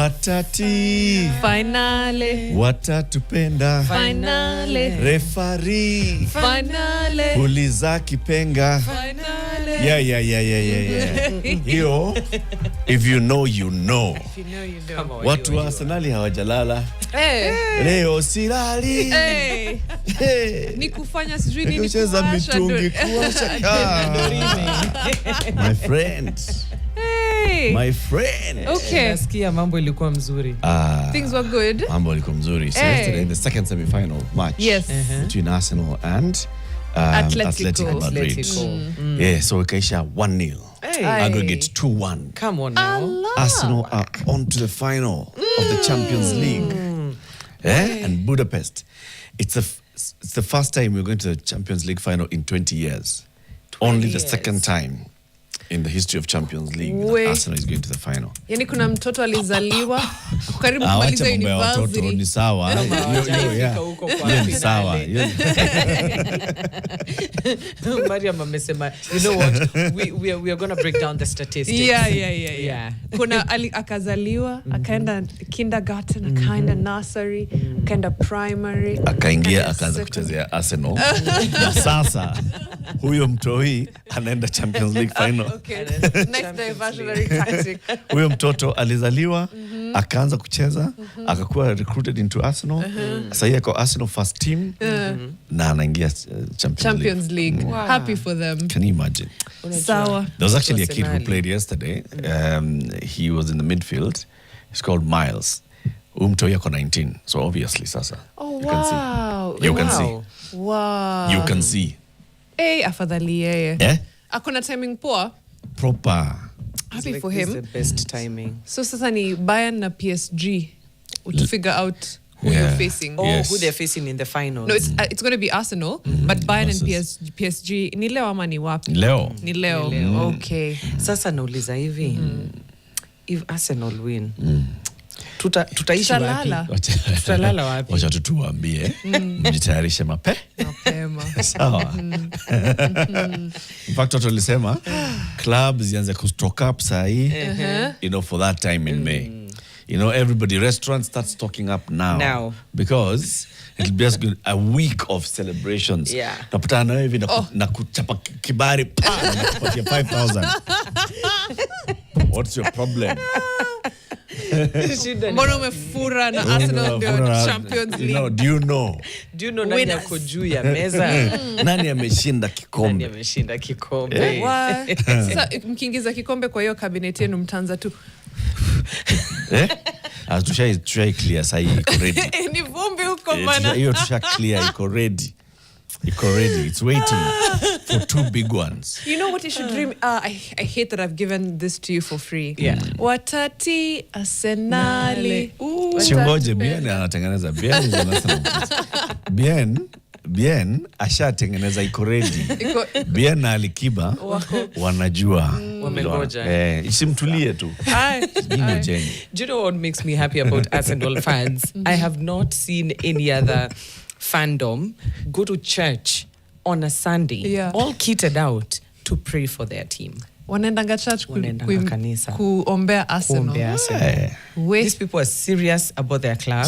Watati finale, watatupenda finale, referee finale, uliza kipenga finale. Yeah. Hiyo, if you know, you know. If you know, you know. Watu wa Arsenali hawajalala. Leo silali. Ni kufanya sijui nini kucheza mitungi kuosha. My friend. My friend. Okay. Nasikia mambo ilikuwa mzuri. Things were good. Mambo ilikuwa mzuri. So yesterday, the second semi-final match between Arsenal and Atletico Madrid. Yeah, so ikaisha 1-0. Aggregate 2-1. Come on now. Arsenal are on to the final of the Champions League. And Budapest. It's the first time we're going to the Champions League final in 20 years. Only the second time in the history of Champions League that Arsenal is going to the final. Yani kuna mtoto alizaliwa karibu kumaliza university. Ni sawa. Ni sawa. Mariam amesema, you know what, we are going to break down the statistics. Yeah. Kuna akazaliwa, akaenda kindergarten, akaenda nursery, akaenda primary, akaingia akaanza kuchezea Arsenal. Na sasa huyo mtoi anaenda Champions League final. Okay. Next diversionary tactic. Huyo mtoto alizaliwa, akaanza kucheza, akakuwa recruited into Arsenal. Sasa yeye kwa Arsenal first team na anaingia Champions League. Wow. Happy for them. Can you imagine? Sawa. There was actually a kid who played yesterday. He was in the midfield. He's called Miles. Umtoi ako 19. So obviously sasa. Oh, wow. You can see. Wow. You can see. Afadhali yeye. Yeah? Akona timing poa. Proper. Happy like for him. The best timing. So sasa ni Bayern na PSG to figure out who you're facing. Who they're facing in the final. No, it's going to be Arsenal, but Bayern and PSG. Ni leo ama ni wapi? Leo. Ni leo. Okay. Sasa nauliza hivi. If Arsenal win, tutaishi wapi? Tutalala wapi? Wacha tutuambie. Mjitayarishe mapema. Sawa. In fact, watu walisema clubs zianze kustock up sahi, for that time in May. Everybody, restaurants start stocking up now. Because it'll be a week of celebrations. Napatana na hivi na kuchapa kibari pa na kupatia 5,000. What's your problem? Mbona umefura na Arsenal ndio Champions League? Do you know nani yako juu ya meza? Nani ameshinda kikombe? Sasa mkiingiza kikombe kwa hiyo cabinet yenu mtanza tu. Tushai clear sahi iko ready. Ni vumbi huko bana. Hiyo tusha clear iko ready. It's waiting for two big ones. You know what you should dream? I hate that I've given this to you for free. Watati Arsenali. Singoje Bien anatengeneza Bien ashatengeneza iko ready. Bien na Alikiba wanajua. Wamengoja. Isimtulie tu. Do you know what makes me happy about Arsenal fans? I have not seen any other fandom go to church on a Sunday, all kitted out to pray for their team. Wanaendanga church kuombea Arsenal. These people are serious about their club.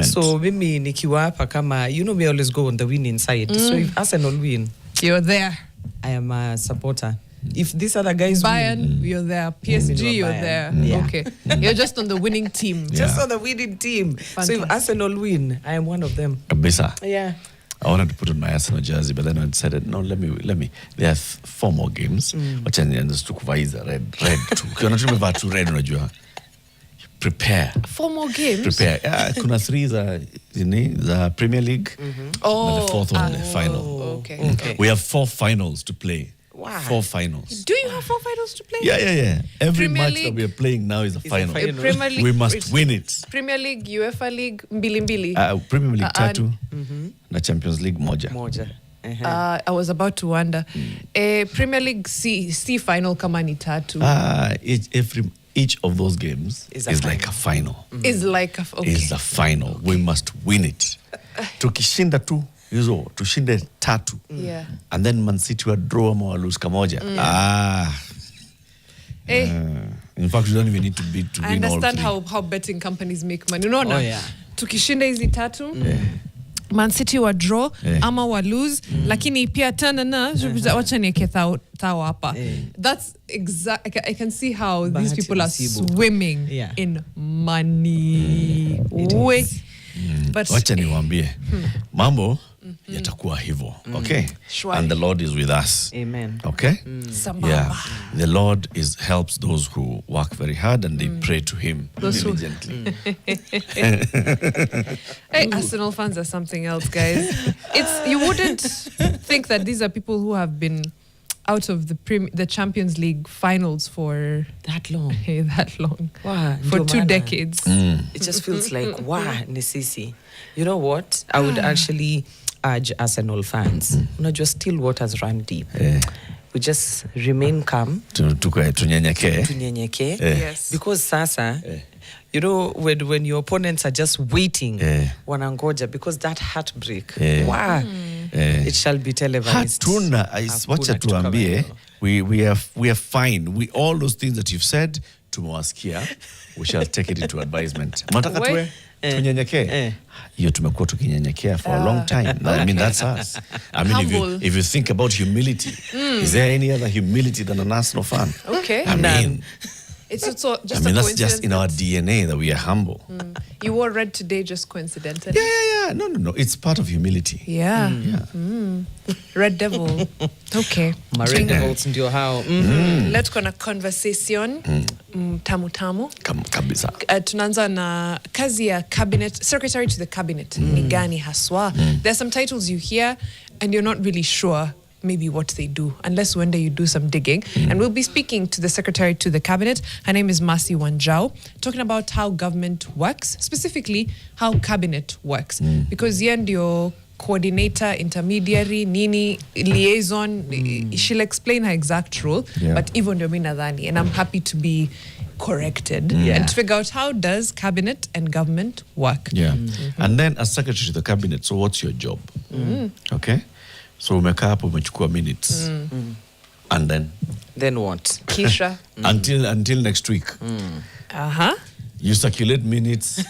So mimi nikiwa hapa kama, we always go on the winning side. So if Arsenal win, you're there. I am a supporter. If these other guys Bayern, you're there. PSG, you're there. Okay. You're just on the winning team. Just on the winning team. Fantastic. So if Arsenal win, I am one of them. Kabisa. Yeah. I wanted to put on my Arsenal jersey, but then I decided, no, let me. There are 4 more games. Wacha nianze kuvaa red tu. Ukiona tumevaa tu red unajua. Prepare. 4 more games? Prepare. Kuna 3 za Premier League. And the 4th one, the final. Okay. We have 4 finals to play. Wow. 4 finals. Do you have 4 finals to play? Yeah. Every Premier match League that we are playing now is a final. Premier League, we must win it. Premier League, UEFA League, mbili. Premier League 3 na Champions League moja. I was about to wonder. Premier League C final kama ni 3. Each of those games is like a final. Is like a Is a final. We must win it. Tukishinda tu hizo tushinde 3. And then Man City wa draw ama lose kamoja. In fact, you don't even need to be to I win all understand three. how betting companies make money. Unaona? Oh, yeah. Tukishinda hizi tatu. Man City wa draw ama wa lose lakini pia wacha nieke thao hapa. That's exact. I can see how these people are swimming in money. But wacha niwaambie mambo yatakuwa hivyo. Okay? And the Lord is with us. Amen. Okay? Sambamba. The Lord helps those who work very hard and they pray to him diligently. Hey, Arsenal fans are something else, guys. You wouldn't think that these are people who have been out of the Champions League finals for that long. That long. Wow, for 2 decades. It just feels like, wow, Nisisi. You know what? I would actually urge Arsenal fans. Just still waters run deep. We just remain calm. Tunyenyekee. Yes. Because sasa, you know, when your opponents are just waiting, wanangoja, because that heartbreak, wow, it shall be televised. Hatuna, wacha tuambie, we are fine. All those things that you've said, tumewasikia, we shall take it into advisement. Mataka tuwe, tunyenyekee. Hiyo tumekuwa tukinyenyekea for a long time. I mean, that's us. I mean, if you think about humility, is there any other humility than an Arsenal fan? Okay. I mean, it's also just that's just in our DNA that we are humble. You wore red today just coincidentally. Yeah. No. It's part of humility. Yeah. Red Devil. Okay. Red Devils ndio hao. Let's go na conversation. Tamu. Kabisa. Tunaanza na kazi ya cabinet, secretary to the cabinet. Ni gani haswa? There's some titles you hear and you're not really sure maybe what they do, unless one day you do some digging. And we'll be speaking to the secretary to the cabinet. Her name is Mercy Wanjau, talking about how government works, specifically how cabinet works. Because yeye ndio coordinator, intermediary, nini, liaison. She'll explain her exact role, but even ndio mimi nadhani, and I'm happy to be corrected and to figure out how does cabinet and government work. And then as secretary to the cabinet, so what's your job? Okay? So umekaa hapo umechukua minutes. And then what? Kisha until next week. You circulate minutes.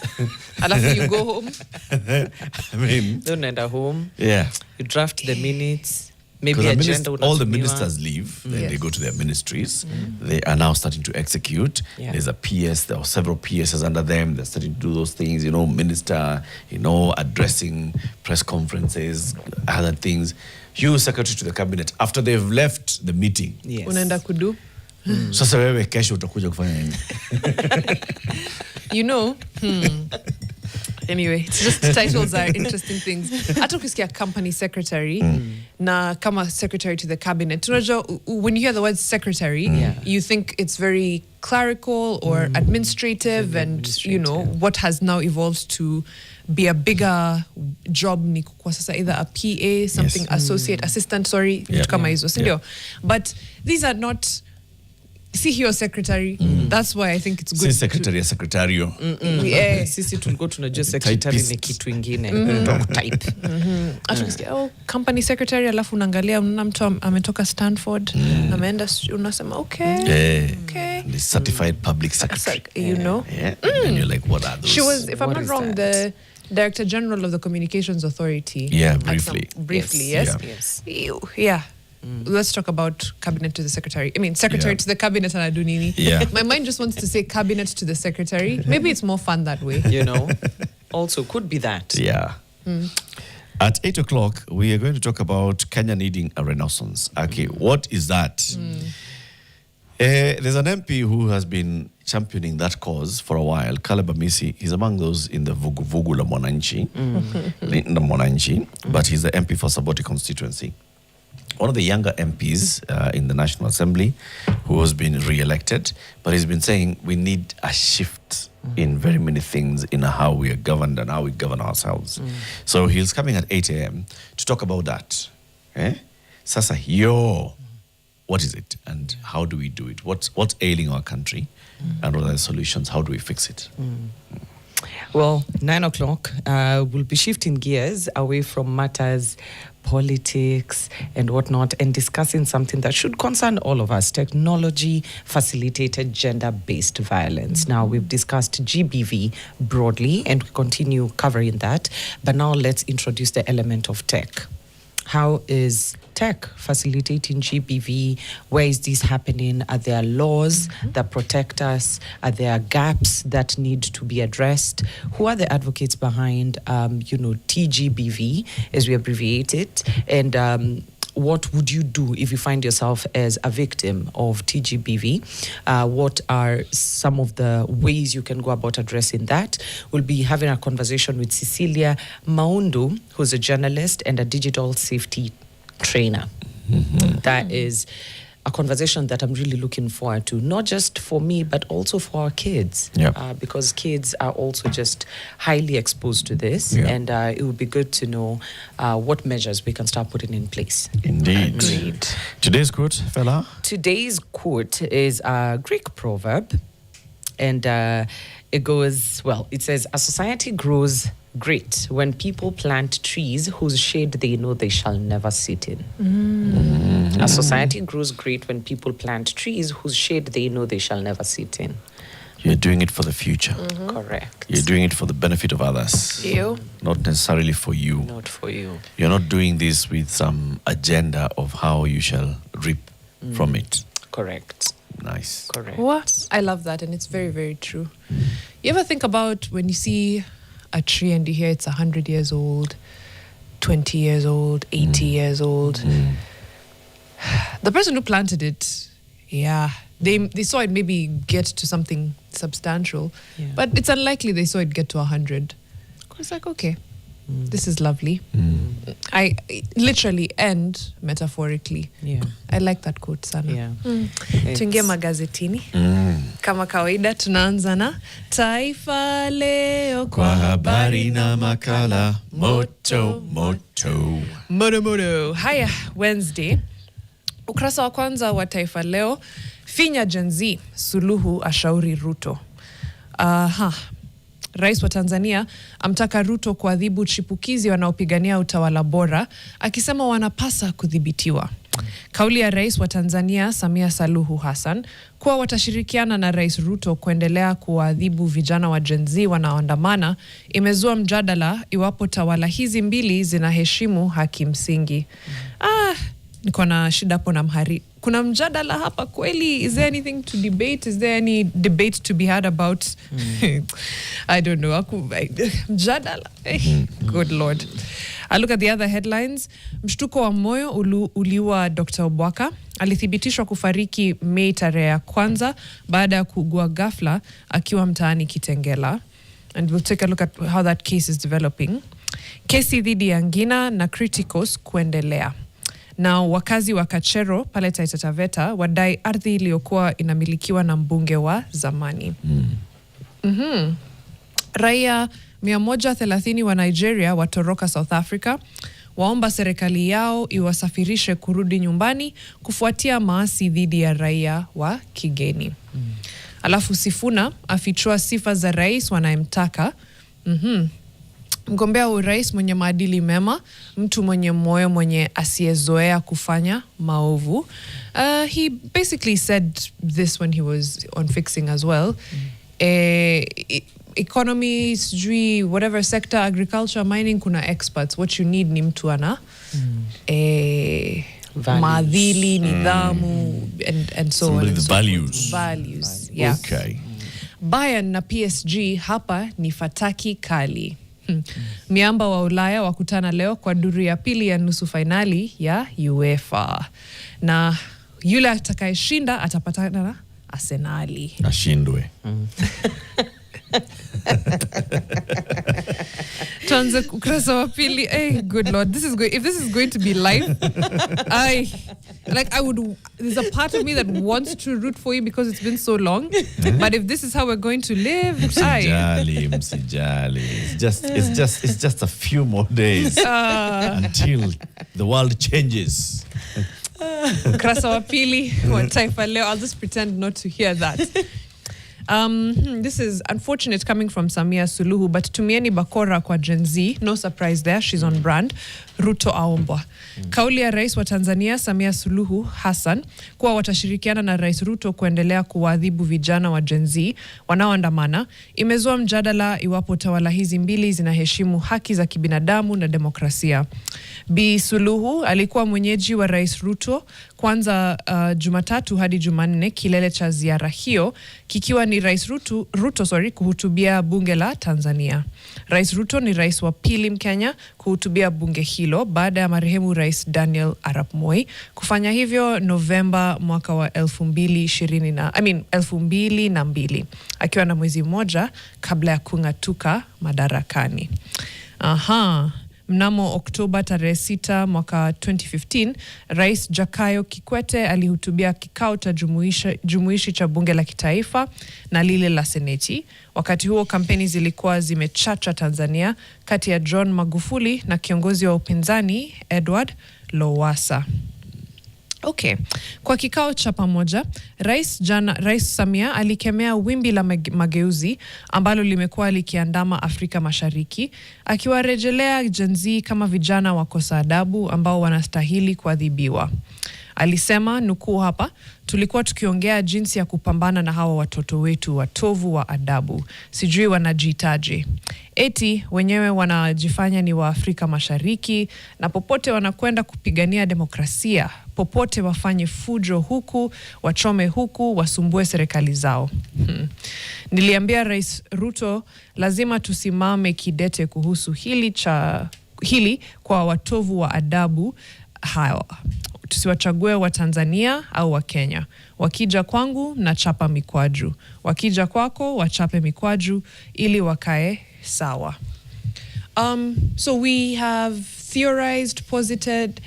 Alafu you go home. I mean, don't enter home. Yeah. You draft the minutes. Maybe agenda all the ministers leave, then they go to their ministries. They are now starting to execute. There's a PS, there are several PSs under them. They're starting to do those things, minister, addressing press conferences, other things. You, secretary to the cabinet, after they've left the meeting. Unaenda kudu? Sasa wewe kesho utakuja kufanya nini? Anyway, it's just titles are interesting things. Hata ukisikia company secretary na kama secretary to the cabinet. When you hear the word secretary, you think it's very clerical or administrative, and what has now evolved to be a bigger job ni kwa sasa either a PA, something associate, assistant, kama hizo, sindio? But these are not CEO secretary. That's why I think it's good. Secretary. Sisi tulikuwa tunajua secretary ni kitu ingine. Type. Company secretary, alafu unaangalia mtu ametoka Stanford, ameenda unasema okay. The certified public secretary. And you're like, what are those? She was, if I'm not wrong, the Director General of the Communications Authority. Yeah, briefly. Yes. Yeah. Let's talk about cabinet to the secretary. I mean, secretary to the cabinet and Adunini. My mind just wants to say cabinet to the secretary. Maybe it's more fun that way. Also could be that. Yeah. At 8 o'clock, we are going to talk about Kenya needing a renaissance. Okay, what is that? There's an MP who has been championing that cause for a while, Caleb Amisi. He's among those in the Vugu la Mwananchi, but he's the MP for Saboti constituency. One of the younger MPs in the National Assembly who has been re-elected, but he's been saying we need a shift in very many things in how we are governed and how we govern ourselves. So he's coming at 8 a.m. to talk about that. Sasa, what is it and how do we do it? What's ailing our country and what are the solutions? How do we fix it? Well, 9 o'clock, we'll be shifting gears away from matters politics, and whatnot, and discussing something that should concern all of us: technology-facilitated gender-based violence. Now, we've discussed GBV broadly, and we continue covering that. But now let's introduce the element of tech. How is tech facilitating GBV? Where is this happening? Are there laws that protect us? Are there gaps that need to be addressed? Who are the advocates behind, TGBV, as we abbreviate it? And what would you do if you find yourself as a victim of TGBV? What are some of the ways you can go about addressing that? We'll be having a conversation with Cecilia Maundu, who's a journalist and a digital safety trainer. That is a conversation that I'm really looking forward to, not just for me, but also for our kids. Because kids are also just highly exposed to this. And it would be good to know what measures we can start putting in place. Indeed. Agreed. Today's quote, fella? Today's quote is a Greek proverb. And it goes, it says, "A society grows great when people plant trees whose shade they know they shall never sit in." A society grows great when people plant trees whose shade they know they shall never sit in. You're doing it for the future. Correct. You're doing it for the benefit of others. Not necessarily for you. Not for you. You're not doing this with some agenda of how you shall reap from it. Correct. Nice. Correct. What? I love that, and it's very, very true. You ever think about when you see a tree and you hear it's 100 years old, 20 years old, 80 years old? The person who planted it, they saw it maybe get to something substantial, but it's unlikely they saw it get to 100. It's like, okay, this is lovely. I literally and metaphorically. I like that quote sana. Tuingie magazetini. Kama kawaida tunaanza na Taifa Leo kwa habari na makala moto moto. Moto. Haya, Wednesday. Ukurasa wa kwanza wa Taifa Leo, finya Gen Z, Suluhu ashauri Ruto. Rais wa Tanzania amtaka Ruto kuadhibu chipukizi wanaopigania utawala bora, akisema wanapasa kudhibitiwa. Kauli ya Rais wa Tanzania Samia Suluhu Hassan kuwa watashirikiana na Rais Ruto kuendelea kuadhibu vijana wa Gen Z wanaoandamana imezua mjadala iwapo tawala hizi mbili zinaheshimu haki msingi. Niko na shida hapo na mhari. Kuna mjadala hapa kweli? Is there anything to debate? Is there any debate to be had about? I don't know. Mjadala. Good Lord. I look at the other headlines. Mshtuko wa moyo uliwa Dr. Obwaka. Alithibitishwa kufariki Mei tarehe ya kwanza baada ya kuugua ghafla akiwa mtaani Kitengela. And we'll take a look at how that case is developing. Kesi dhidi ya Ngina na Criticos kuendelea. Na wakazi wa Kachero pale Taita Taveta wadai ardhi iliyokuwa inamilikiwa na mbunge wa zamani. Raia 130 wa Nigeria watoroka South Africa, waomba serikali yao iwasafirishe kurudi nyumbani kufuatia maasi dhidi ya raia wa kigeni. Alafu Sifuna afichua sifa za rais wanayemtaka. Mgombea wa urais mwenye maadili mema, mtu mwenye moyo mwenye asiyezoea kufanya maovu. He basically said this when he was on Fixing as well. Economy, whatever sector, agriculture, mining, kuna experts. What you need ni mtu ana maadili, nidhamu, and so on. The values. Values, yeah. Okay. Bayern na PSG hapa ni fataki kali. Miamba wa Ulaya wakutana leo kwa duru ya pili ya nusu finali ya UEFA. Na yule atakayeshinda atapatana na Arsenali. Ashindwe. Tuanze ukurasa wa pili. Good Lord, if this is going to be live, there's a part of me that wants to root for you because it's been so long. But if this is how we're going to live, Msijali. It's just a few more days until the world changes. Ukurasa wa pili wa Taifa Leo. I'll just pretend not to hear that. This is unfortunate coming from Samia Suluhu, but tumieni bakora kwa Gen Z. No surprise there, she's on brand. Ruto aombwa. Kauli ya Rais wa Tanzania Samia Suluhu Hassan kuwa watashirikiana na Rais Ruto kuendelea kuwaadhibu vijana wa Gen Z wanaoandamana imezua mjadala iwapo tawala hizi mbili zinaheshimu haki za kibinadamu na demokrasia. Bi Suluhu alikuwa mwenyeji wa Rais Ruto kwanza Jumatatu hadi Jumanne, kilele cha ziara hiyo kikiwa ni Rais Ruto kuhutubia bunge la Tanzania. Rais Ruto ni rais wa pili Mkenya kuhutubia bunge hilo baada ya marehemu Rais Daniel Arap Moi kufanya hivyo Novemba mwaka wa 2002 akiwa na mwezi mmoja kabla ya kung'atuka madarakani. Mnamo Oktoba tarehe 6 mwaka 2015, Rais Jakayo Kikwete alihutubia kikao cha jumuishi cha bunge la kitaifa na lile la seneti. Wakati huo kampeni zilikuwa zimechacha Tanzania kati ya John Magufuli na kiongozi wa upinzani Edward Lowassa. Okay. Kwa kikao cha pamoja, Rais Samia alikemea wimbi la mageuzi ambalo limekuwa likiandama Afrika Mashariki, akiwarejelea Gen Z kama vijana wakosa adabu ambao wanastahili kuadhibiwa. Alisema, nukuu hapa, tulikuwa tukiongea jinsi ya kupambana na hawa watoto wetu watovu wa adabu. Sijui wanajiitaje. Eti wenyewe wanajifanya ni wa Afrika Mashariki na popote wanakwenda kupigania demokrasia. Popote wafanye fujo huku, wachome huku, wasumbue serikali zao. Niliambia Rais Ruto lazima tusimame kidete kuhusu hili kwa watovu wa adabu hawa. Tusiwachague wa Tanzania au wa Kenya. Wakija kwangu na chapa mikwaju. Wakija kwako wachape mikwaju ili wakae sawa. So we have theorized, posted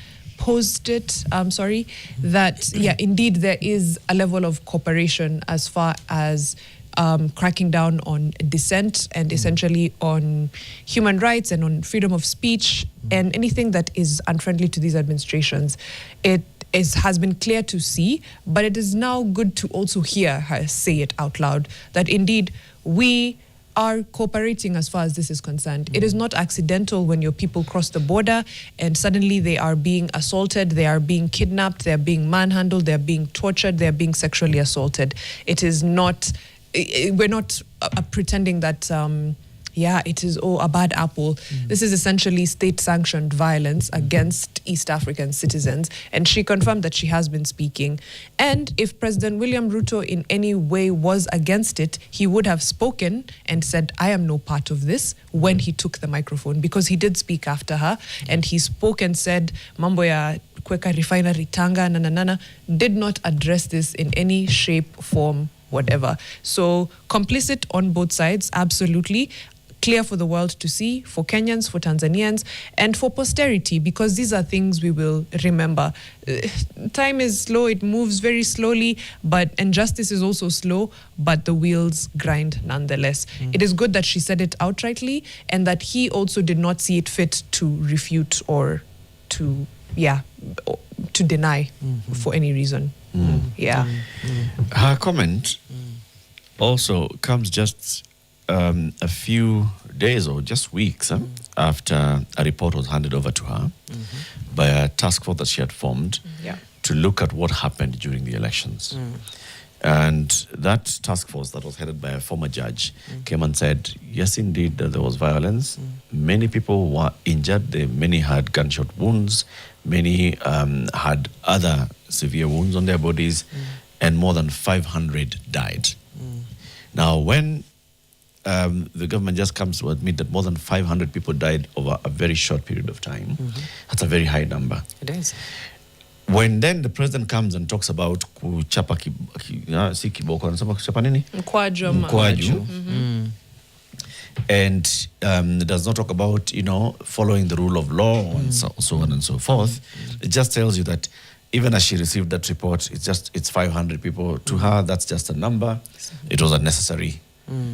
that indeed there is a level of cooperation as far as cracking down on dissent and essentially on human rights and on freedom of speech and anything that is unfriendly to these administrations. It has been clear to see, but it is now good to also hear her say it out loud, that indeed we are cooperating as far as this is concerned. It is not accidental when your people cross the border and suddenly they are being assaulted, they are being kidnapped, they are being manhandled, they are being tortured, they are being sexually assaulted. It is not, we're not pretending that it is a bad apple. This is essentially state-sanctioned violence against East African citizens. And she confirmed that she has been speaking. And if President William Ruto in any way was against it, he would have spoken and said, I am no part of this, when he took the microphone, because he did speak after her. And he spoke and said, mambo ya kweka refinery Tanga, nananana, did not address this in any shape, form, whatever. So complicit on both sides, absolutely. Clear for the world to see, for Kenyans, for Tanzanians, and for posterity, because these are things we will remember. Time is slow, it moves very slowly, and justice is also slow, but the wheels grind nonetheless. It is good that she said it outrightly, and that he also did not see it fit to refute or to deny for any reason. Her comment also comes just a few days or just weeks after a report was handed over to her by a task force that she had formed to look at what happened during the elections. And that task force that was headed by a former judge came and said, yes, indeed, there was violence. Many people were injured. Many had gunshot wounds. Many had other severe wounds on their bodies. And more than 500 died. Now, when the government just comes to admit that more than 500 people died over a very short period of time, that's a very high number. It is. When then the president comes and talks about kuchapa si kiboko, anasema kuchapa nini? Mkwaju. And does not talk about, following the rule of law and so on and so forth. It just tells you that even as she received that report, it's 500 people. To her, that's just a number. It was unnecessary.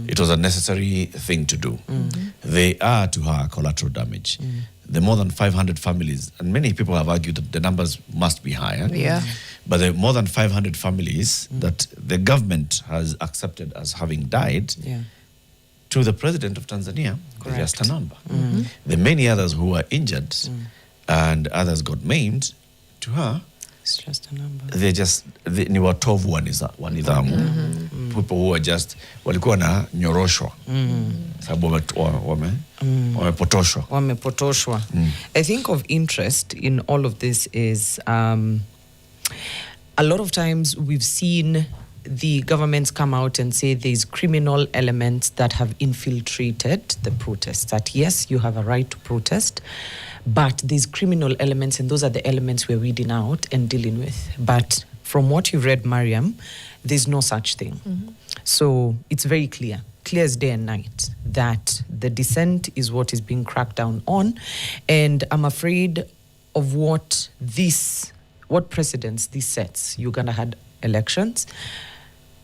It was a necessary thing to do. They are, to her, collateral damage. The more than 500 families, and many people have argued that the numbers must be higher. but there are more than 500 families that the government has accepted as having died. To the president of Tanzania, just a number. The many others who were injured and others got maimed, to her, it's just a number. They just ni watovu wa nidhamu. People who were just walikuwa na nyoroshwa sababu wamepotoshwa. I think of interest in all of this is a lot of times we've seen the governments come out and say there's criminal elements that have infiltrated the protests, that yes, you have a right to protest, but there's criminal elements, and those are the elements we're weeding out and dealing with. But from what you've read, Mariam, there's no such thing. So it's very clear as day and night, that the dissent is what is being cracked down on. And I'm afraid of what precedents this sets. Uganda had elections.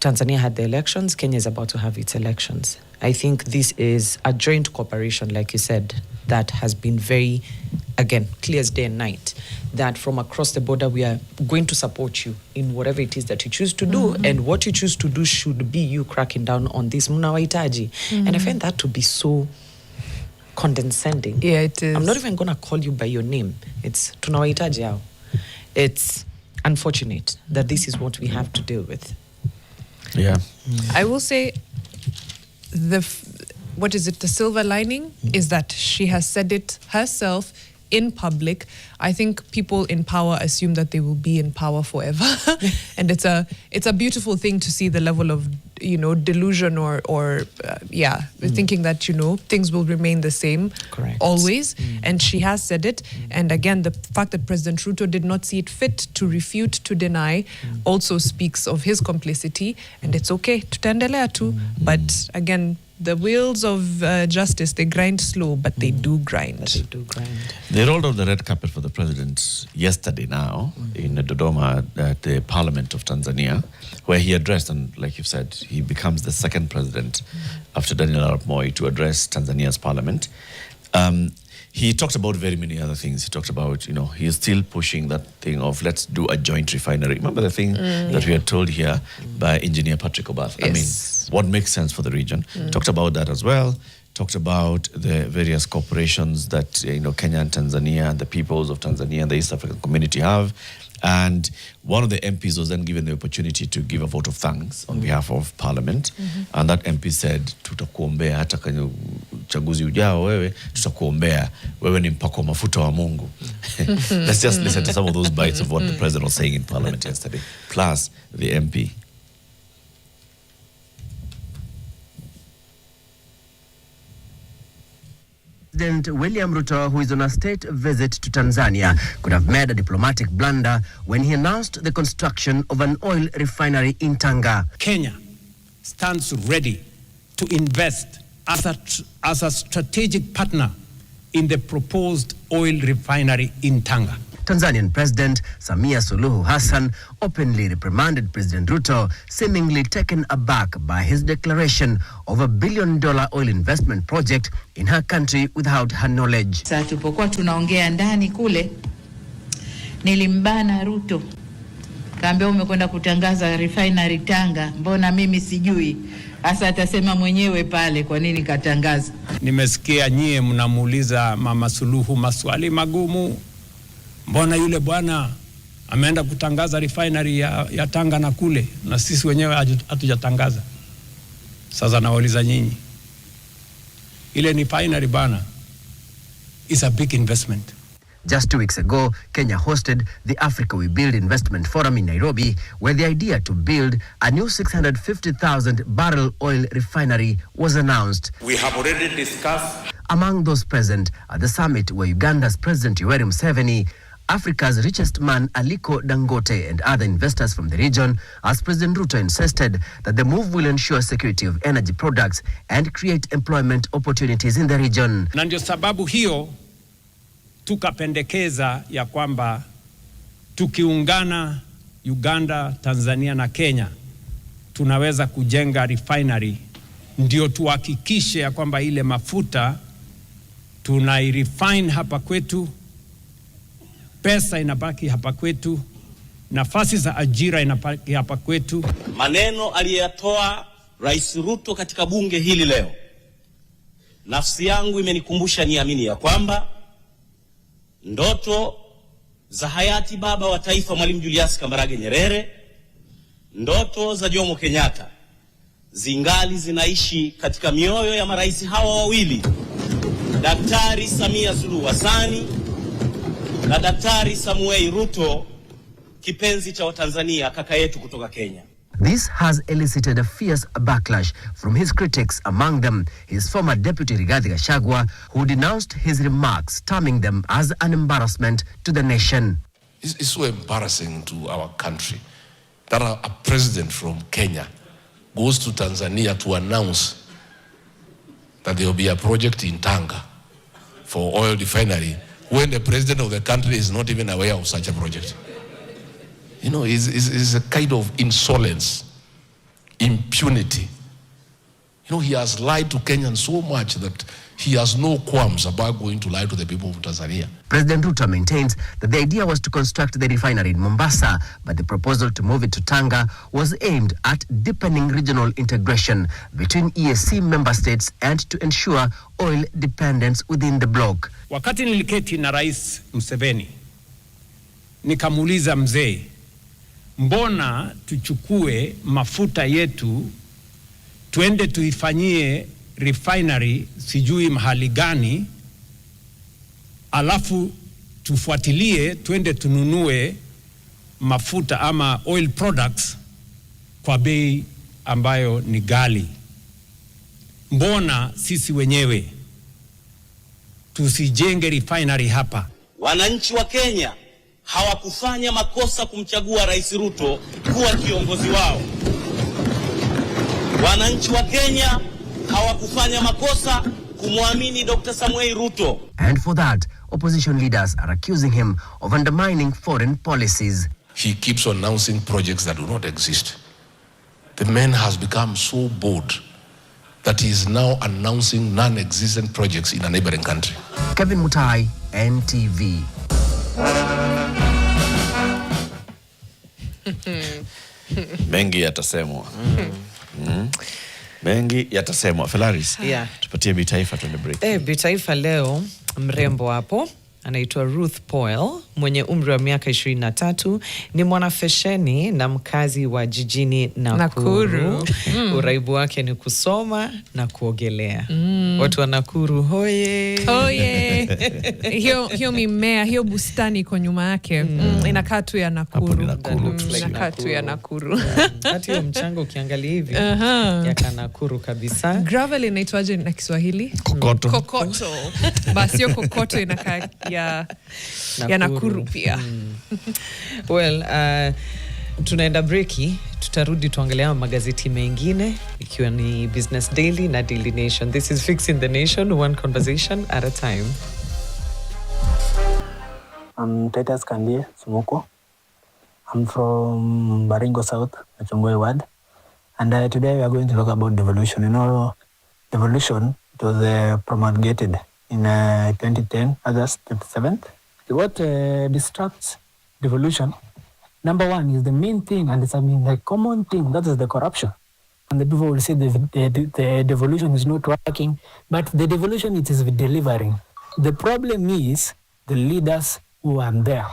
Tanzania had the elections. Kenya is about to have its elections. I think this is a joint cooperation, like you said, that has been very, again, clear as day and night, that from across the border, we are going to support you in whatever it is that you choose to do, and what you choose to do should be you cracking down on this. Mnawahitaji. And I find that to be so condescending. Yeah, it is. I'm not even going to call you by your name. It's tunawahitaji hao. It's unfortunate that this is what we have to deal with. Yeah. I will say the silver lining is that she has said it herself in public. I think people in power assume that they will be in power forever. And it's a beautiful thing to see the level of, delusion or thinking that, things will remain the same. Correct. Always. And she has said it. And again, the fact that President Ruto did not see it fit to refute, to deny, also speaks of his complicity. And it's okay, tutaendelea tu. But again, the wheels of justice, they grind slow, but they do grind. They rolled out the red carpet for the president yesterday now in Dodoma at the Parliament of Tanzania, where he addressed, and like you've said, he becomes the second president after Daniel Arap Moi to address Tanzania's parliament. He talked about very many other things. He talked about, he is still pushing that thing of let's do a joint refinery. Remember the thing that we had told here by Engineer Patrick Obath? Yes. I mean, what makes sense for the region? Talked about that as well. Talked about the various corporations that, Kenya and Tanzania and the peoples of Tanzania and the East African community have. And one of the MPs was then given the opportunity to give a vote of thanks on behalf of Parliament. And that MP said, tutakuombea hata kwenye uchaguzi ujao wewe, tutakuombea wewe ni mpako mafuta wa Mungu. Let's just listen to some of those bites of what the president was saying in Parliament yesterday, plus the MP. President William Ruto, who is on a state visit to Tanzania, could have made a diplomatic blunder when he announced the construction of an oil refinery in Tanga. Kenya stands ready to invest as a strategic partner in the proposed oil refinery in Tanga. Tanzanian President Samia Suluhu Hassan openly reprimanded President Ruto, seemingly taken aback by his declaration of $1 billion oil investment project in her country without her knowledge. Sasa tulipokuwa tunaongea ndani kule, nilimbana Ruto. Kaambia umekwenda kutangaza refinery Tanga, mbona mimi sijui? Asa atasema mwenyewe pale kwa nini katangaza. Nimesikia nyie mnamuuliza Mama Suluhu maswali magumu. Mbona yule bwana ameenda kutangaza refinery ya Tanga na kule, na sisi wenyewe hatujatangaza? Sasa nawauliza nyinyi, ile refinery bana is a big investment. Just 2 weeks ago, Kenya hosted the Africa We Build Investment Forum in Nairobi, where the idea to build a new 650,000 barrel oil refinery was announced. We have already discussed. Among those present at the summit were Uganda's President Yoweri Museveni, Africa's richest man Aliko Dangote, and other investors from the region, as President Ruto insisted that the move will ensure security of energy products and create employment opportunities in the region. Na ndio sababu hiyo tukapendekeza ya kwamba tukiungana Uganda, Tanzania na Kenya tunaweza kujenga refinery, ndio tuhakikishe ya kwamba ile mafuta tunairefine hapa kwetu, pesa inabaki hapa kwetu, nafasi za ajira inapaki hapa kwetu. Maneno aliyoyatoa Rais Ruto katika bunge hili leo, nafsi yangu imenikumbusha niamini ya kwamba ndoto za hayati baba wa taifa Mwalimu Julius Kambarage Nyerere, ndoto za Jomo Kenyatta zingali zinaishi katika mioyo ya marais hawa wawili, Daktari Samia Suluhu Hassan na Daktari Samuel Ruto, kipenzi cha Watanzania, kaka yetu kutoka Kenya. This has elicited a fierce backlash from his critics, among them his former deputy Rigathi Gachagua, who denounced his remarks, terming them as an embarrassment to the nation. It's so embarrassing to our country that a president from Kenya goes to Tanzania to announce that there will be a project in Tanga for oil refinery when the president of the country is not even aware of such a project. You know, it's a kind of insolence, impunity. You know, he has lied to Kenyans so much that he has no qualms about going to lie to the people of Tanzania. President Ruto maintains that the idea was to construct the refinery in Mombasa, but the proposal to move it to Tanga was aimed at deepening regional integration between EAC member states and to ensure oil dependence within the bloc. Wakati niliketi na Rais Museveni, nikamuuliza mzee, mbona tuchukue mafuta yetu tuende tuifanyie refinery sijui mahali gani, alafu tufuatilie tuende tununue mafuta ama oil products kwa bei ambayo ni ghali? Mbona sisi wenyewe tusijenge refinery hapa? Wananchi wa Kenya hawakufanya makosa kumchagua Rais Ruto kuwa kiongozi wao. Wananchi wa Kenya hawakufanya makosa kumwamini Dr. Samuel Ruto. And for that, opposition leaders are accusing him of undermining foreign policies. He keeps on announcing projects that do not exist. The man has become so bold that he is now announcing non-existent projects in a neighboring country. Kevin Mutai, NTV. Mengi yatasemwa. Mengi yatasemwa. Felaris, tupatie bitaifa tuende break. Bitaifa leo, mrembo hapo anaitwa Ruth Poel, mwenye umri wa miaka 23, ni mwanafesheni na mkazi wa jijini Nakuru. Uraibu wake ni kusoma na kuogelea. Watu wa Nakuru hoye. Hoye. hiyo mimea, hiyo bustani iko nyuma yake. Inakaa tu ya Nakuru. Inakaa tu ya Nakuru. Hata hiyo mchanga ukiangalia hivi yaka Nakuru kabisa. Gravel inaitwaje na Kiswahili? Kokoto. Kokoto. Basi hiyo kokoto inakaa ya Nakuru pia. Well, tunaenda breaki, tutarudi tuangalia magazeti mengine ikiwa ni Business Daily na Daily Nation. This is Fixing the Nation, one conversation at a time. I'm Titus Kandie Sumuko. I'm from Baringo South, Nachongoe Ward. And today we are going to talk about devolution. You know, devolution, it was promulgated in 2010, August 27th. What distracts devolution, number one, is the main thing, and it's the common thing, that is the corruption. And the people will say the devolution is not working, but the devolution, it is delivering. The problem is the leaders who are there.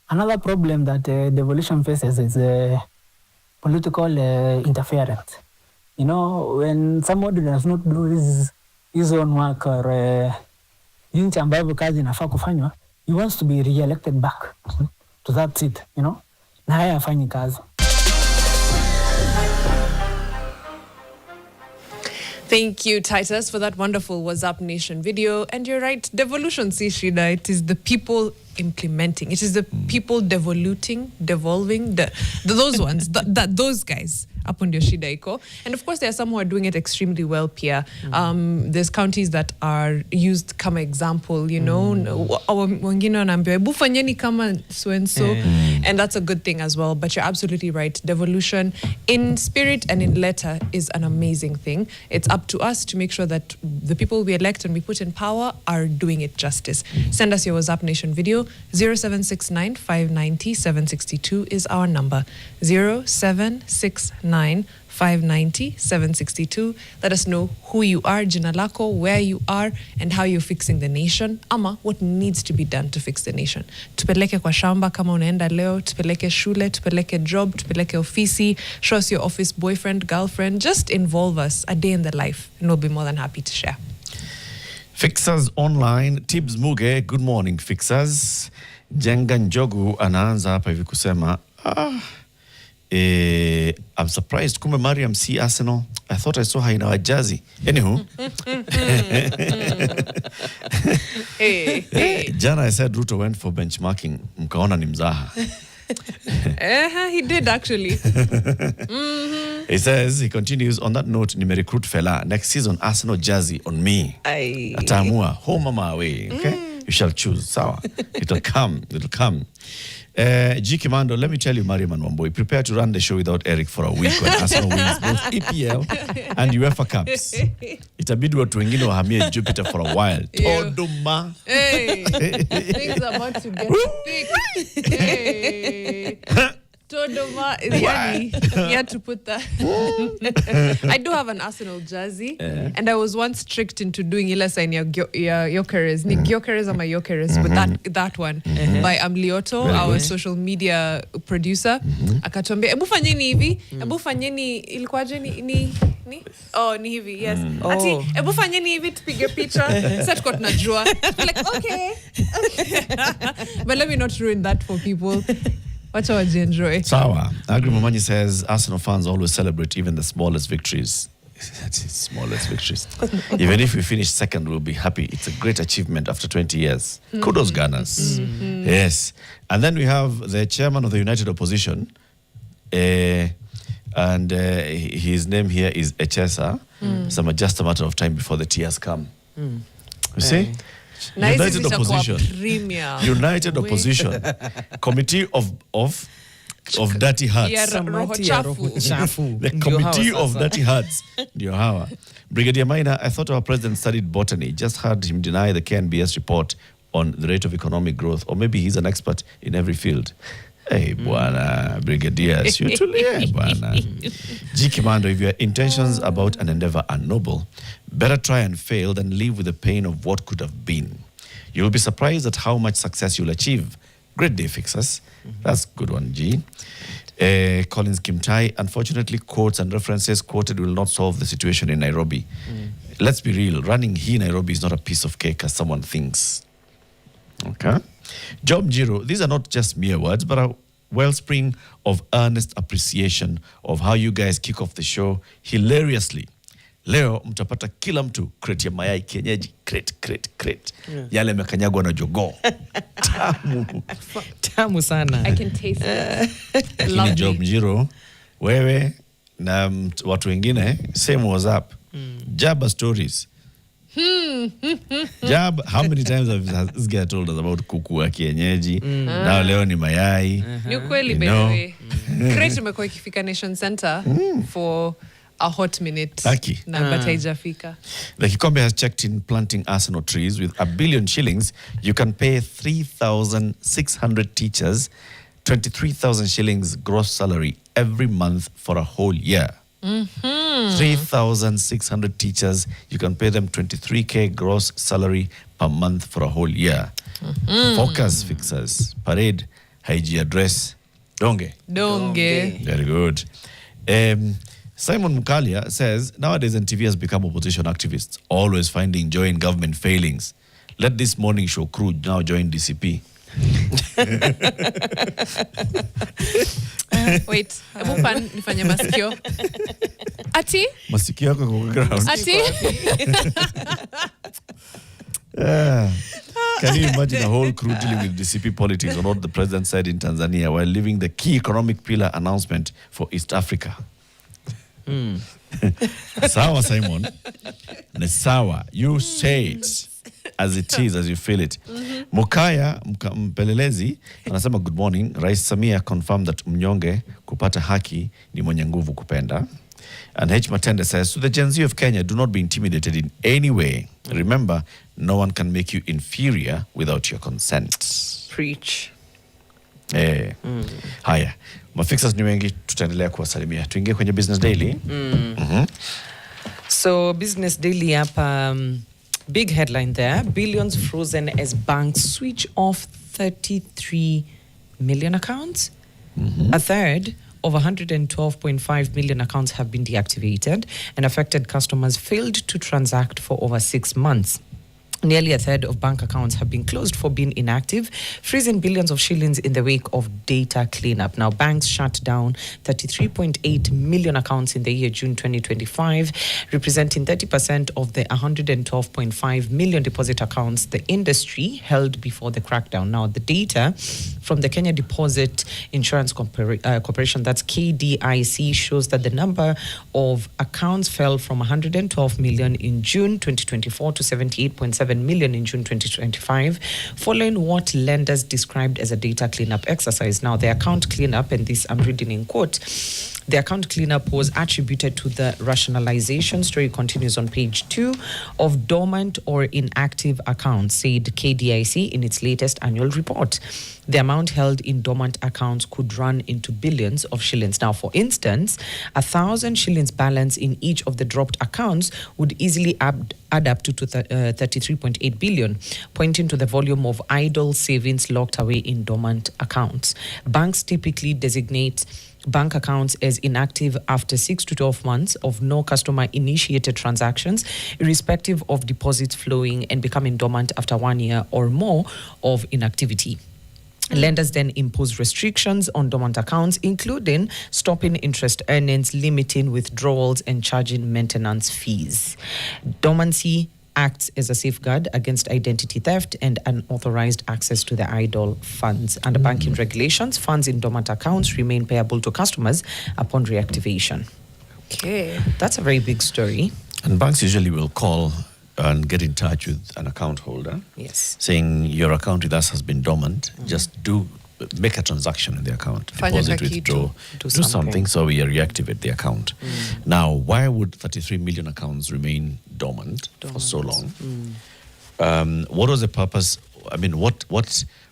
Another problem that devolution faces is political interference. You know, when somebody does not do his own work or jinsi ambavyo kazi inafaa kufanywa, he wants to be re-elected back to that seat, you know, na haya hafanyi kazi. Thank you, Titus, for that wonderful What's Up Nation video. And you're right, devolution si shida. It is the people implementing. It is the people devolving, those ones, those guys. Hapo ndio shida iko. And of course, there are some who are doing it extremely well, Pia. There's counties that are used kama example, you know. Wengine wanaambiwa, hebu fanyeni kama so and so. And that's a good thing as well. But you're absolutely right. Devolution in spirit and in letter is an amazing thing. It's up to us to make sure that the people we elect and we put in power are doing it justice. Send us your WhatsApp Nation video. 0769 590 762 is our number. 0769 590 762. Let us know who you are, jina lako, where you are, and how you're fixing the nation, ama what needs to be done to fix the nation. Tupeleke kwa shamba kama unaenda leo, tupeleke shule, tupeleke job, tupeleke ofisi, show us your office boyfriend, girlfriend. Just involve us a day in the life, and we'll be more than happy to share. Fixers Online, Tibbs Muge, good morning Fixers. Jenga Njogu anaanza hapa hivi kusema, I'm surprised kumbe Mariam see Arsenal. I thought I saw her in our jersey. Anywho. Jana I said Ruto went for benchmarking. Mkaona ni mzaha. He did actually. He says, he continues, on that note, nime recruit fella. Next season, Arsenal jersey on me. Atamua, home ama away. Okay? You shall choose. Sawa. It'll come. It'll come. G Kimando, let me tell you, Mariman Wamboi, prepare to run the show without Eric for a week when Arsenal wins both EPL and UEFA Cups. Itabidi watu wengine wahamie Jupiter for a while. Toduma. Hey, things are about to get thick. Hey. Todoma, you had to put that. I do have an Arsenal jersey, and I was once tricked into doing ila sign ya Gyökeres. Ni Gyökeres ama Gyökeres, but that one by Amlioto, our social media producer. Akatuambia, ebu fanyeni hivi, ebu fanyeni ilikuwaje ni hivi, yes. Ati, ebu fanyeni hivi tupige picha. Sasa tuko tunajua. Like, okay. But let me not ruin that for people. What would you enjoy? Sawa. Agri Momanyi says Arsenal fans always celebrate even the smallest victories. Smallest victories. Even if we finish second, we'll be happy. It's a great achievement after 20 years. Kudos, Gunners. Yes. And then we have the chairman of the United Opposition, and his name here is Echesa. So just a matter of time before the tears come. You see? United Opposition. United Opposition. Committee of Dirty Hearts. The Committee of Dirty Hearts. Brigadier Maina, I thought our president studied botany. Just heard him deny the KNBS report on the rate of economic growth. Or maybe he's an expert in every field. Hey, Bwana, Brigadier, Bwana. G Kimando, if your intentions about an endeavor are noble, better try and fail than live with the pain of what could have been. You'll be surprised at how much success you'll achieve. Great day, Fixers. That's a good one, G. Collins Kimtai, unfortunately, quotes and references quoted will not solve the situation in Nairobi. Let's be real, running here in Nairobi is not a piece of cake as someone thinks. Okay? Job Jiro, these are not just mere words, but a wellspring of earnest appreciation of how you guys kick off the show hilariously. Leo mtapata kila mtu crate ya mayai kienyeji, crate. Yale mekanyagwa na jogoo. Tamu sana. I can taste it. Lakini Job Jiro, wewe na watu wengine, same WhatsApp. Jabba stories. Jab, how many times has this guy told us about kuku wa kienyeji? Now leo ni mayai. Ni kweli baby. Crate imekuwa ikifika Nation Center for a hot minute. Na but haijafika. The Kikombe has checked in planting Arsenal trees with 1 billion shillings. You can pay 3,600 teachers 23,000 shillings gross salary every month for a whole year. 3,600 teachers, you can pay them 23k gross salary per month for a whole year. Focus, Fixers. Parade, haiji address. Donge. Very good. Simon Mukalia says, nowadays NTV has become opposition activists, always finding joy in government failings. Let this morning show crew now join DCP. Wait, ebu nifanye masikio. Ati? Masikio yako kwa ground. Ati? Can you imagine a whole crew dealing with DCP politics on what the president said in Tanzania while leaving the key economic pillar announcement for East Africa? Sawa, Simon. Sawa, you say it. as it is, as you feel it. Mukaya Mpelelezi anasema good morning. Rais Samia confirmed that mnyonge kupata haki ni mwenye nguvu kupenda. And H. Matende says, to the Gen Z of Kenya, do not be intimidated in any way. Remember, no one can make you inferior without your consent. Preach. Haya, mafixers ni wengi, tutaendelea kuwasalimia. Tuingie kwenye Business Daily. So Business Daily up, big headline there. Billions frozen as banks switch off 33 million accounts. A third of 112.5 million accounts have been deactivated, and affected customers failed to transact for over 6 months. Nearly a third of bank accounts have been closed for being inactive, freezing billions of shillings in the wake of data cleanup. Now, banks shut down 33.8 million accounts in the year June 2025, representing 30% of the 112.5 million deposit accounts the industry held before the crackdown. Now, the data from the Kenya Deposit Insurance Corporation, that's KDIC, shows that the number of accounts fell from 112 million in June 2024 to 78.7 million in June 2025, following what lenders described as a data cleanup exercise. Now, the account cleanup, and this I'm reading in quote, the account cleanup was attributed to the rationalization, story continues on page 2, of dormant or inactive accounts, said KDIC in its latest annual report. The amount held in dormant accounts could run into billions of shillings. Now, for instance, 1,000 shillings balance in each of the dropped accounts would easily add up to 33.8 billion, pointing to the volume of idle savings locked away in dormant accounts. Banks typically designate bank accounts as inactive after 6 to 12 months of no customer-initiated transactions, irrespective of deposits flowing, and becoming dormant after 1 year or more of inactivity. Lenders then impose restrictions on dormant accounts, including stopping interest earnings, limiting withdrawals, and charging maintenance fees. Dormancy acts as a safeguard against identity theft and unauthorized access to the idle funds. Under banking regulations, funds in dormant accounts remain payable to customers upon reactivation. Okay. That's a very big story. And banks usually will call and get in touch with an account holder. Yes. Saying your account with us has been dormant. Just make a transaction in the account. Deposit, withdraw, do something so we reactivate the account. Now, why would 33 million accounts remain dormant for so long? What was the purpose? I mean, what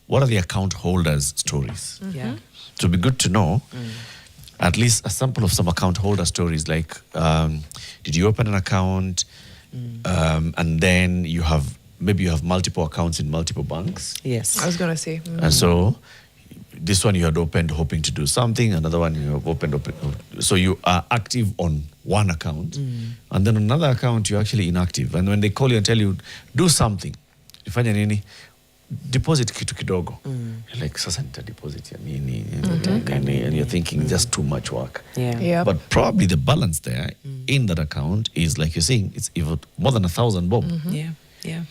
are the account holders' stories? Yeah. It would be good to know at least a sample of some account holder stories, like did you open an account and then you have multiple accounts in multiple banks? Yes. I was going to say. And so this one you had opened hoping to do something, another one you have opened. So you are active on one account, and then another account you're actually inactive. And when they call you and tell you, do something, ifanya nini? Deposit kitu kidogo. You're like, sasa nita deposit ya nini? And you're thinking just too much work. Yeah. But probably the balance there in that account is, like you're saying, it's even more than 1,000 bob. Yeah.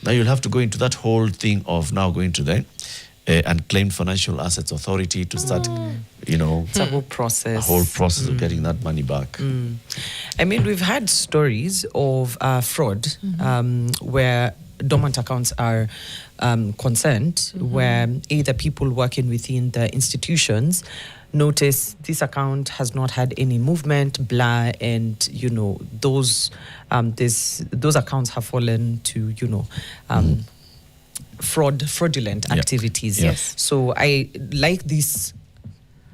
Now you'll have to go into that whole thing of now going to the Unclaimed Financial Assets Authority to start, it's a whole process. Of getting that money back. I mean, we've had stories of fraud where dormant accounts are concerned, where either people working within the institutions notice this account has not had any movement, blah, and those accounts have fallen to fraudulent activities. Yes. So I like this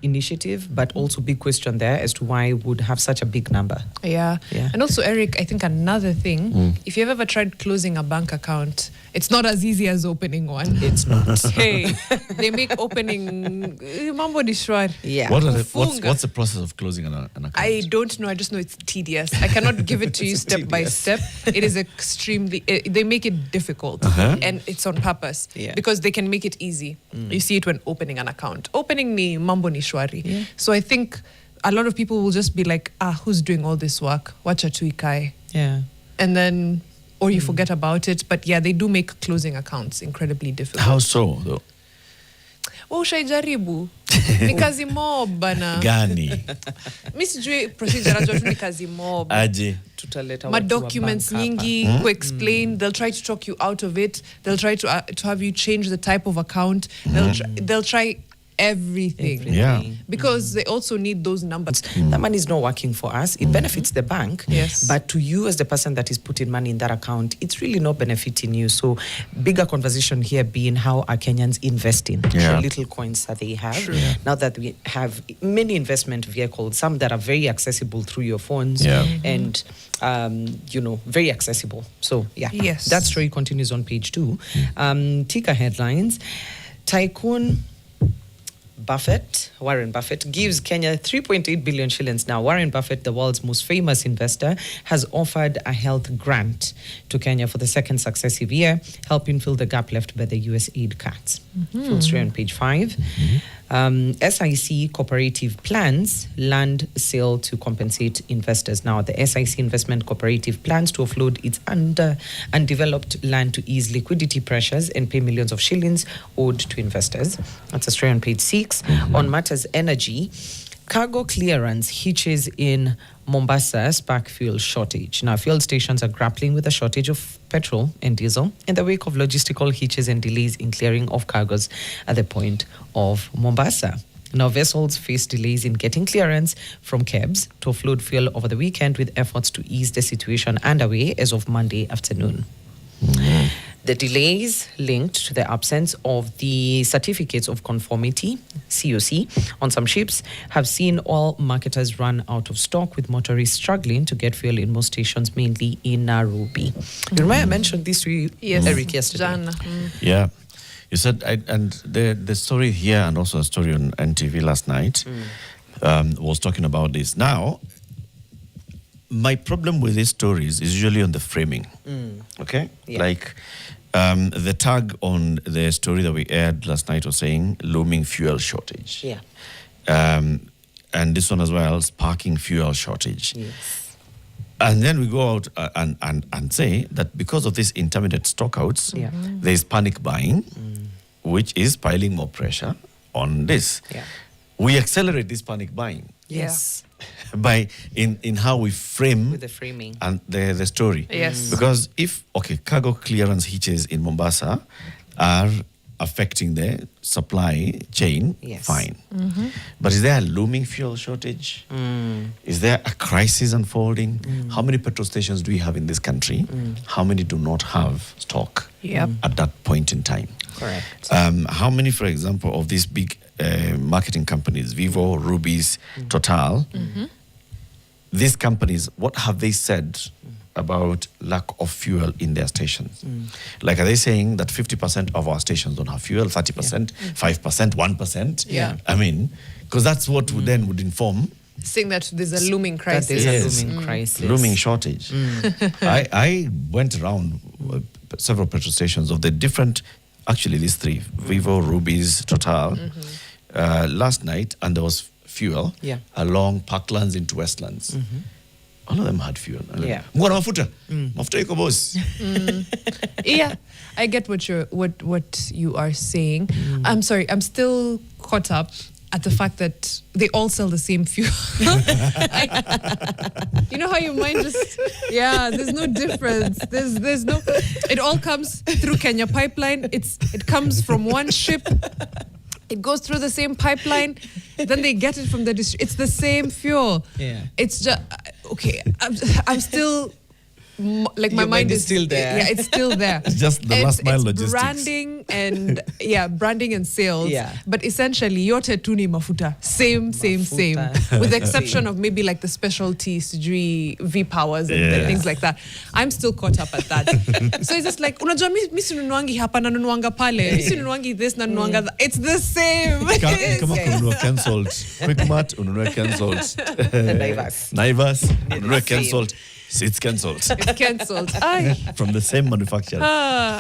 initiative, but also big question there as to why would have such a big number. Yeah. And also, Eric, I think another thing, if you've ever tried closing a bank account, it's not as easy as opening one. It's not. Hey, they make opening mambo ni shwari. Yeah. What's the process of closing an account? I don't know. I just know it's tedious. I cannot give it to you step by step. It is extremely, they make it difficult, and it's on purpose because they can make it easy. You see it when opening an account. Opening ni mambo ni shwari. Yeah. So I think a lot of people will just be like, who's doing all this work? Wacha tu ikae. Yeah. And then, or you forget about it. But yeah, they do make closing accounts incredibly difficult. How so, though? wewe ushaijaribu? Ni kazi mob bana. Gani? Mimi sijui procedure najua tu ni kazi mob. Aje. Tutaleta Ma documents nyingi who explain, they'll try to talk you out of it, they'll try to have you change the type of account, they'll try everything. Yeah. Because they also need those numbers. That money is not working for us. It benefits the bank. Yes. But to you as the person that is putting money in that account, it's really not benefiting you. So bigger conversation here being how are Kenyans investing the little coins that they have. Now that we have many investment vehicles, some that are very accessible through your phones and very accessible. So Yes. that story continues on page 2. Tika headlines. Tycoon Warren Buffett, gives Kenya 3.8 billion shillings now. Warren Buffett, the world's most famous investor, has offered a health grant to Kenya for the second successive year, helping fill the gap left by the US aid cuts. Full story on page 5. SIC cooperative plans land sale to compensate investors. Now, the SIC investment cooperative plans to offload its undeveloped land to ease liquidity pressures and pay millions of shillings owed to investors. That's a story on page 6. On matters energy, cargo clearance hitches in Mombasa spark fuel shortage. Now, fuel stations are grappling with a shortage of petrol and diesel in the wake of logistical hitches and delays in clearing of cargoes at the point of Mombasa. Now, vessels face delays in getting clearance from cabs to offload fuel over the weekend, with efforts to ease the situation underway as of Monday afternoon. The delays linked to the absence of the certificates of conformity, COC, on some ships have seen oil marketers run out of stock, with motorists struggling to get fuel in most stations, mainly in Nairobi. You remember I mentioned this to you, Eric, yesterday. Yeah. You said, and the story here and also a story on NTV last night was talking about this. Now, my problem with these stories is usually on the framing. Okay? Yeah. Like, the tag on the story that we aired last night was saying looming fuel shortage. Yeah. And this one as well, sparking fuel shortage. Yes. And then we go out and say that because of these intermittent stockouts, there is panic buying, which is piling more pressure on this. Yeah. We accelerate this panic buying. Yes. By in how we frame With the framing. and the story. Yes. Because if cargo clearance hitches in Mombasa are affecting the supply chain, fine. But is there a looming fuel shortage? Is there a crisis unfolding? How many petrol stations do we have in this country? How many do not have stock at that point in time? Correct. How many, for example, of these big marketing companies, Vivo, Rubies, Total, these companies, what have they said about lack of fuel in their stations? Like, are they saying that 50% of our stations don't have fuel, 30%, 5%, 1%? Yeah. I mean, because that's what then would inform Saying that there's a looming That crisis. there's a looming crisis. looming shortage. I went around several petrol stations of the different, actually these three, Vivo, Rubies, Total, last night, and there was fuel along Parklands into Westlands. All of them had fuel. Yeah. Mwana mafuta. Mafuta iko boss. Yeah, I get what you are saying. I'm sorry, I'm still caught up at the fact that they all sell the same fuel. You know how your mind just, there's no difference. There's no, it all comes through Kenya Pipeline. It comes from one ship. It goes through the same pipeline. Then they get it from the it's the same fuel. Yeah. It's just, okay, I'm still, like, my mind is still there. Yeah, it's still there. It's just the last mile logistics. Branding and branding and sales. Yeah. But essentially, yote tu ni mafuta. Same. With the exception of maybe like the specialty sijui V-powers and things like that. I'm still caught up at that. So it's just like, unajua mi sinunuangi hapa na nunuanga pale. Mi sinunuangi this na nunuanga that. It's the same. Kama kununua cancelled. Quickmart, ununue cancelled. Naivas. Naivas, ununue cancelled. It's cancelled. It's cancelled. Aye. From the same manufacturer.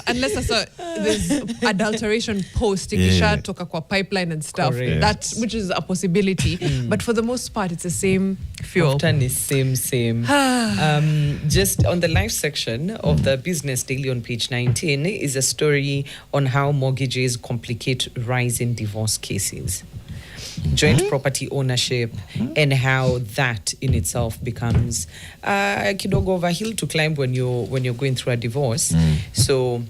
Unless there's adulteration post toka kwa pipeline and stuff. Correct. That which is a possibility. But for the most part, it's the same fuel. Often is same. Just on the live section of the Business Daily on page 19 is a story on how mortgages complicate rise in divorce cases. Joint property ownership and how that in itself becomes kidogo of a hill to climb when you're going through a divorce. So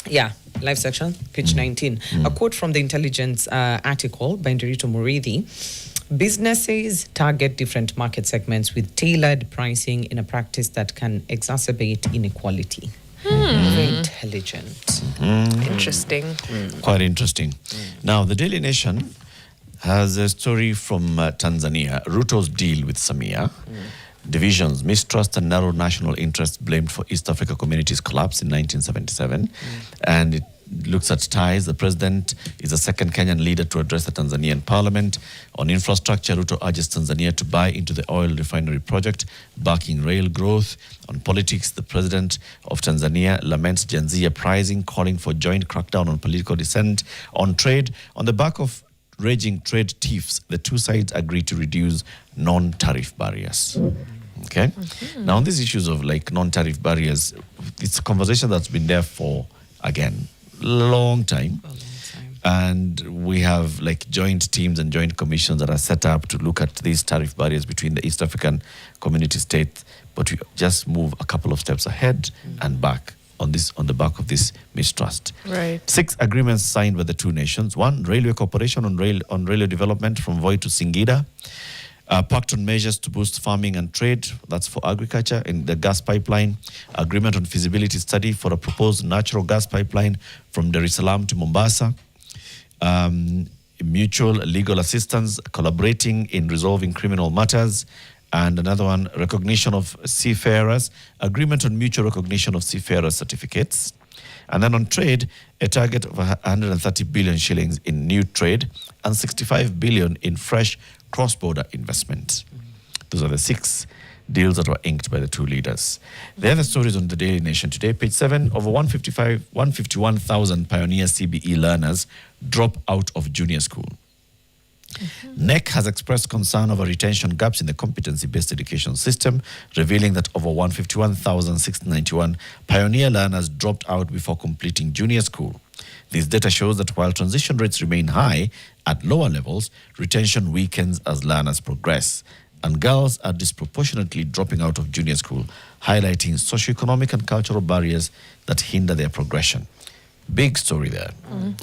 yeah, live section, page 19. A quote from the Intelligence article by Ruto Muridhi. Businesses target different market segments with tailored pricing in a practice that can exacerbate inequality. Very intelligent. Interesting. Quite interesting. Now, the Daily Nation has a story from Tanzania. Ruto's deal with Samia. Divisions, mistrust and narrow national interests blamed for East Africa Community's collapse in 1977. And it looks at ties. The president is the second Kenyan leader to address the Tanzanian parliament. On infrastructure, Ruto urges Tanzania to buy into the oil refinery project, backing rail growth. On politics, the president of Tanzania laments Gen Z uprising, calling for joint crackdown on political dissent. On trade, on the back of raging trade tiffs, the two sides agree to reduce non-tariff barriers. Okay? Now, on these issues of like non-tariff barriers, it's a conversation that's been there for, again, long time. And we have like joint teams and joint commissions that are set up to look at these tariff barriers between the East African community states. But we just move a couple of steps ahead and back on the back of this mistrust. Right. 6 agreements signed by the two nations. 1, railway cooperation on railway development from Voi to Singida. Pact on measures to boost farming and trade. That's for agriculture. In the gas pipeline, agreement on feasibility study for a proposed natural gas pipeline from Dar es Salaam to Mombasa. Mutual legal assistance, collaborating in resolving criminal matters. And another one, recognition of seafarers, agreement on mutual recognition of seafarers certificates. And then on trade, a target of 130 billion shillings in new trade and 65 billion in fresh cross-border investment. Those are the 6 deals that were inked by the two leaders. The other stories on the Daily Nation today, page 7, over 151,000 pioneer CBE learners drop out of junior school. NEC has expressed concern over retention gaps in the competency-based education system, revealing that over 151,691 pioneer learners dropped out before completing junior school. This data shows that while transition rates remain high at lower levels, retention weakens as learners progress, and girls are disproportionately dropping out of junior school, highlighting socioeconomic and cultural barriers that hinder their progression. Big story there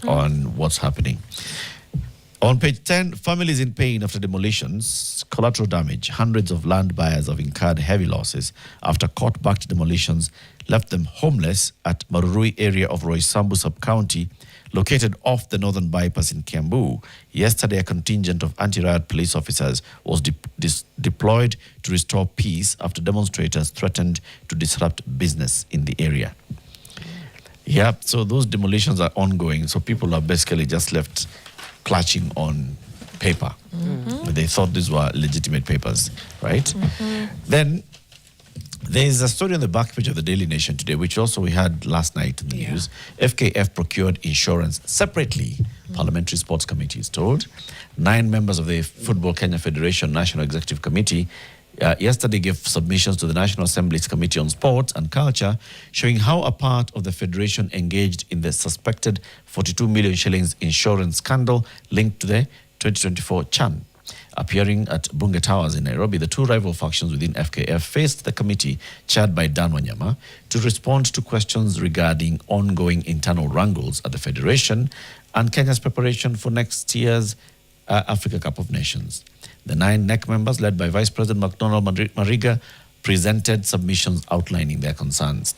on what's happening. On page 10, families in pain after demolitions, collateral damage. Hundreds of land buyers have incurred heavy losses after court-backed demolitions left them homeless at Marurui area of Roysambu sub-county, located off the northern bypass in Kiambu. Yesterday, a contingent of anti-riot police officers was deployed to restore peace after demonstrators threatened to disrupt business in the area. Yeah, so those demolitions are ongoing. So people are basically just left clutching on paper. They thought these were legitimate papers, right? Then there is a story on the back page of the Daily Nation today, which also we had last night in the news. FKF procured insurance separately. Parliamentary Sports Committee is told. 9 members of the Football Kenya Federation National Executive Committee yesterday gave submissions to the National Assembly's Committee on Sports and Culture, showing how a part of the federation engaged in the suspected 42 million shillings insurance scandal linked to the 2024 CHAN. Appearing at Bunge Towers in Nairobi, the two rival factions within FKF faced the committee, chaired by Dan Wanyama, to respond to questions regarding ongoing internal wrangles at the federation and Kenya's preparation for next year's Africa Cup of Nations. The 9 NEC members, led by Vice President McDonald Mariga, presented submissions outlining their concerns.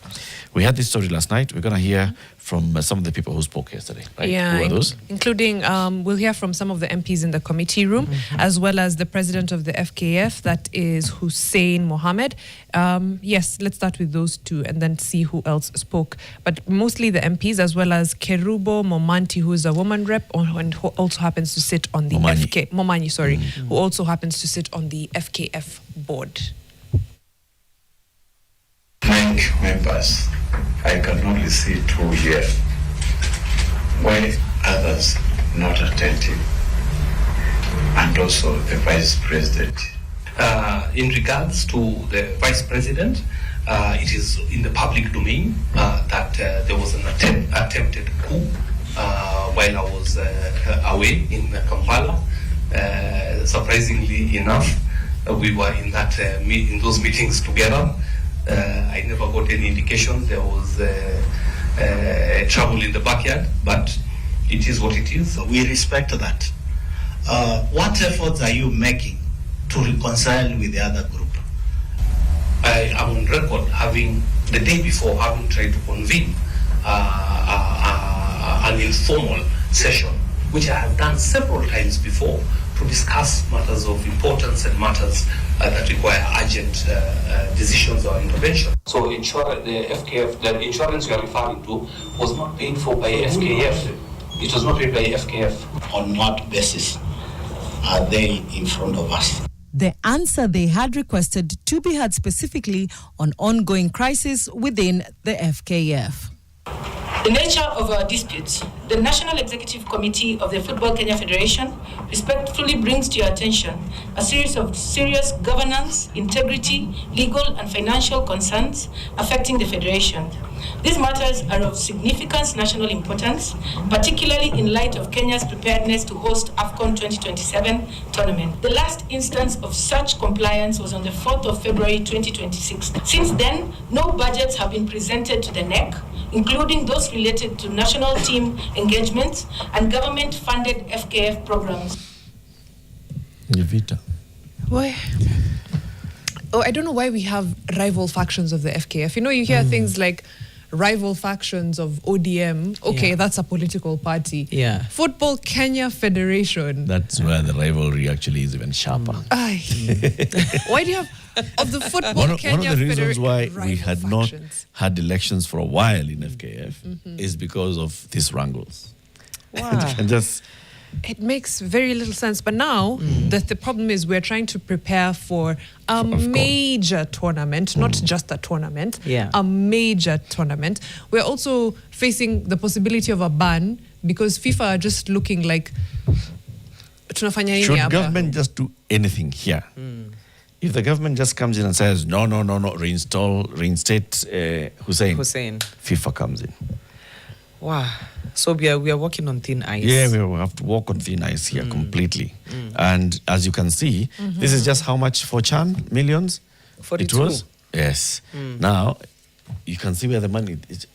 We had this story last night. We're going to hear from some of the people who spoke yesterday. Right? Yeah, who are those? Including, we'll hear from some of the MPs in the committee room, as well as the president of the FKF, that is Hussein Mohammed. Yes, let's start with those two and then see who else spoke. But mostly the MPs, as well as Kerubo Momanti, who is a woman rep and who also happens to sit on the Momanyi, who also happens to sit on the FKF board. Thank you, members. I can only see two here. Why others not attentive? And also the Vice President. In regards to the Vice President, it is in the public domain that there was an attempted coup while I was away in Kampala. Surprisingly enough, we were in those meetings together. I never got any indication there was trouble in the backyard, but it is what it is. We respect that. What efforts are you making to reconcile with the other group? I am on record the day before having tried to convene an informal session, which I have done several times before, to discuss matters of importance and matters that require urgent decisions or intervention. So the FKF, the insurance you are referring to, was not paid for by FKF. It was not paid by FKF. On what basis are they in front of us? The answer they had requested to be heard specifically on ongoing crisis within the FKF. The nature of our disputes, the National Executive Committee of the Football Kenya Federation respectfully brings to your attention a series of serious governance, integrity, legal and financial concerns affecting the Federation. These matters are of significant national importance, particularly in light of Kenya's preparedness to host AFCON 2027 tournament. The last instance of such compliance was on the 4th of February 2026. Since then, no budgets have been presented to the NEC, including those related to national team engagements and government-funded FKF programs. Why? Oh, I don't know why we have rival factions of the FKF. You know, you hear things like rival factions of ODM. Okay, that's a political party. Yeah. Football Kenya Federation. That's where the rivalry actually is even sharper. Why do you have of the Football Kenya Federation? One of the reasons why we had not had elections for a while in FKF is because of these wrangles. Wow. And just it makes very little sense. But now the problem is we're trying to prepare for a major tournament, not just a tournament, a major tournament. We're also facing the possibility of a ban because FIFA are just looking like tunafanya nini hapa? Should government just do anything here? If the government just comes in and says, no, reinstate Hussein, FIFA comes in. Wow. So we are walking on thin ice. Yeah, we have to walk on thin ice here completely. And as you can see, this is just how much for Chan? Millions? 42. It was? Yes. Now, you can see where the money is.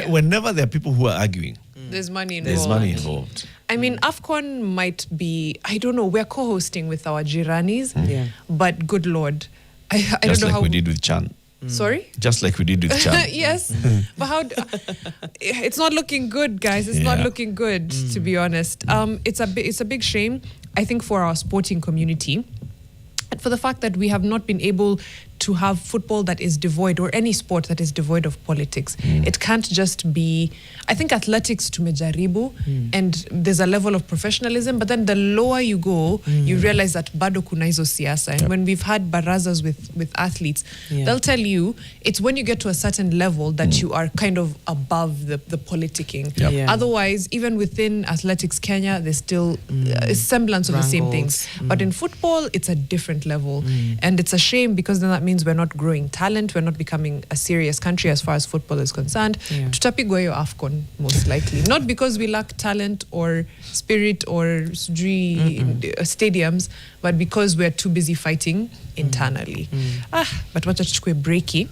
Whenever there are people who are arguing, there's money involved. There's money involved. I mean, AFCON might be, I don't know, we're co-hosting with our Jiranis, but good Lord. I don't know how... we did with Chan. Sorry? Just like we did with Chan. Yes. But how... it's not looking good, guys. It's not looking good, to be honest. It's a big shame, I think, for our sporting community. And for the fact that we have not been able to have football that is devoid, or any sport that is devoid of politics. It can't just be, I think athletics tumejaribu, and there's a level of professionalism, but then the lower you go, you realize that bado kuna hizo siasa. And when we've had barazas with athletes, they'll tell you it's when you get to a certain level that you are kind of above the politicking. Otherwise, even within Athletics Kenya, there's still a semblance of the same things. But in football, it's a different level. And it's a shame because then that means we're not growing talent, we're not becoming a serious country as far as football is concerned. Tutapigwa hiyo AFCON, most likely. Not because we lack talent or spirit or stadiums, but because we're too busy fighting internally. But wacha tuchukue breaki.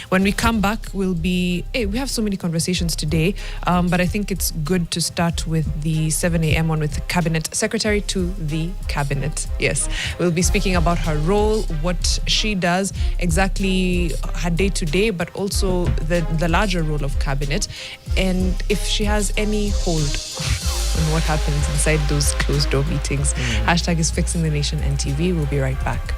When we come back, we have so many conversations today, but I think it's good to start with the 7 a.m. one with the Cabinet Secretary to the Cabinet. Yes, we'll be speaking about her role, what she does, exactly her day-to-day, but also the larger role of Cabinet, and if she has any hold on what happens inside those closed-door meetings. Hashtag is Fixing the Nation NTV. We'll be right back.